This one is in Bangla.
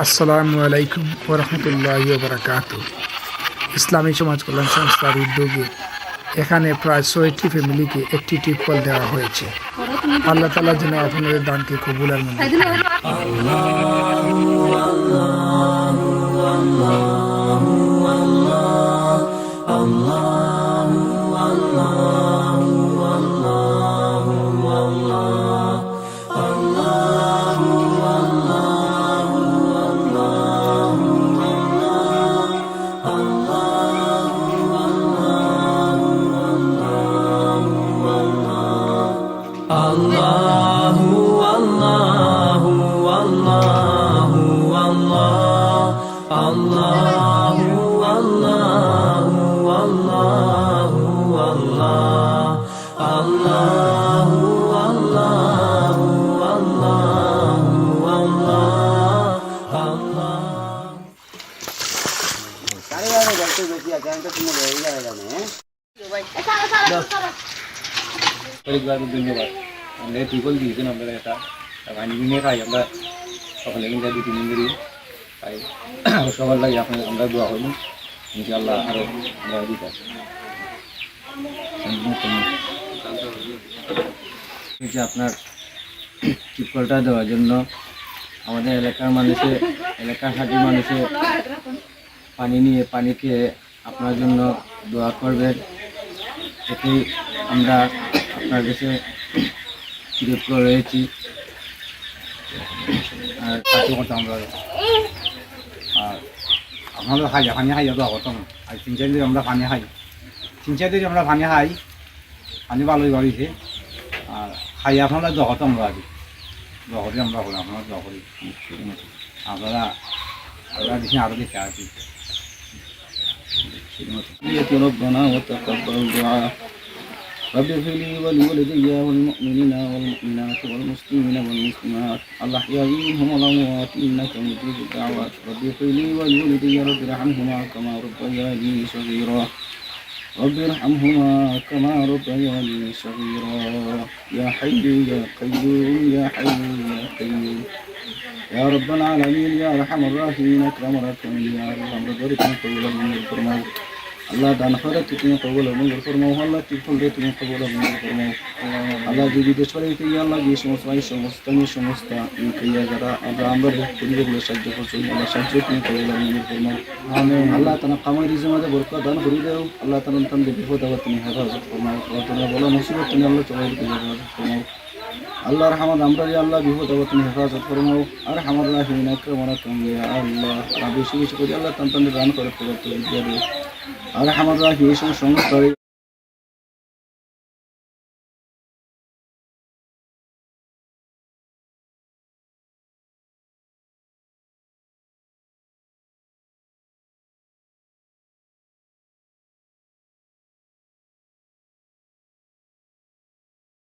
আসসালামু আলাইকুম ওয়া রাহমাতুল্লাহি ওয়া বারাকাতুহু। ইসলামী সমাজ কল্যাণ সংস্থার উদ্যোগে এখানে প্রায় ৬০টি ফ্যামিলিকে একটি টিউবওয়েল দেওয়া হয়েছে। আল্লাহ তাআলা যেন আপনাদের দানকে কবুল আর মঞ্জুর করেন। ধন্যবাদ। আমরা টিউবওয়েল দিয়েছেন আপনারা এটা পানি কিনে খাই আমরা সকালে কিন্তু 2-3 দিন ধরে খাই। সবার লাগে আমরা দোয়া হইল ইনশাআল্লাহ আরও আমরা দিতে আপনার টিউবওয়েলটা দেওয়ার জন্য আমাদের এলাকার হাটির মানুষে পানি খেয়ে আপনার জন্য দোয়া করবেন। এতেই আমরা আপনার কাছে কৃতজ্ঞ রয়েছি। আর কাছে কথা আমরা আর আমাদের পানি খাই দোয়া করতাম। আর 3-4 দিন আমরা পানি খাই, 3-4 দিন আমরা পানি খাই, পানি ভালোই বাড়িছে। আর খাই আপনারা দোয়া করতাম আমরা আগে দোয়া করি আমরা বলি আপনারা দোয়া করি আপনারা দিচ্ছি আরও দিচ্ছে আর কি। ربنا وتقبل دعاء رب اغفر لي ولوالدي والمؤمنين والمؤمنات والمسلمين والمسلمات الأحياء منهم والأموات إنك مجيب الدعوات رب اغفر لي ولوالدي رب ارحمهما كما ربياني صغيرا رب ارحمهما كما ربياني صغيرا يا حي يا قيوم يا حي يا قيوم يا رب العالمين يا أرحم الراحمين أكرم الأكرمين يا أرحم الراحمين قبول منزل فرماو الله দান করে তুমি কবুল মঞ্জুর ফরমাও। আল্লাহ টিউবওয়েল দিয়ে তুমি কবুল মঞ্জুর ফরমাও। আল্লাহ যদি দেশে আল্লাহ যে সমস্ত যারা আমরা পরিবারগুলো সাহায্য করছি আল্লাহ সাহায্য তুমি কবুল মঞ্জুর ফরমাও। আল্লাহ তারা কামাই রিজিকে বরকত দান করে দাও। আল্লাহ তাআলা তাদের বিপদ আপদ তুমি হেফাজত ফরমাও। আল্লাহ তাআলা বলা মুসিবত তুমি আল্লাহ চলাই হেফাজত ফরমাও। আল্লাহ রহমান আমরা আল্লাহ বিপদ আপদ তুমি হেফাজত ফরমাও। আর আমার রাহিম আকরাম ইয়া আল্লাহ আর বেশি বেশি করে আল্লাহ তাদের দান করে আর আমার রাহি এই সমস্ত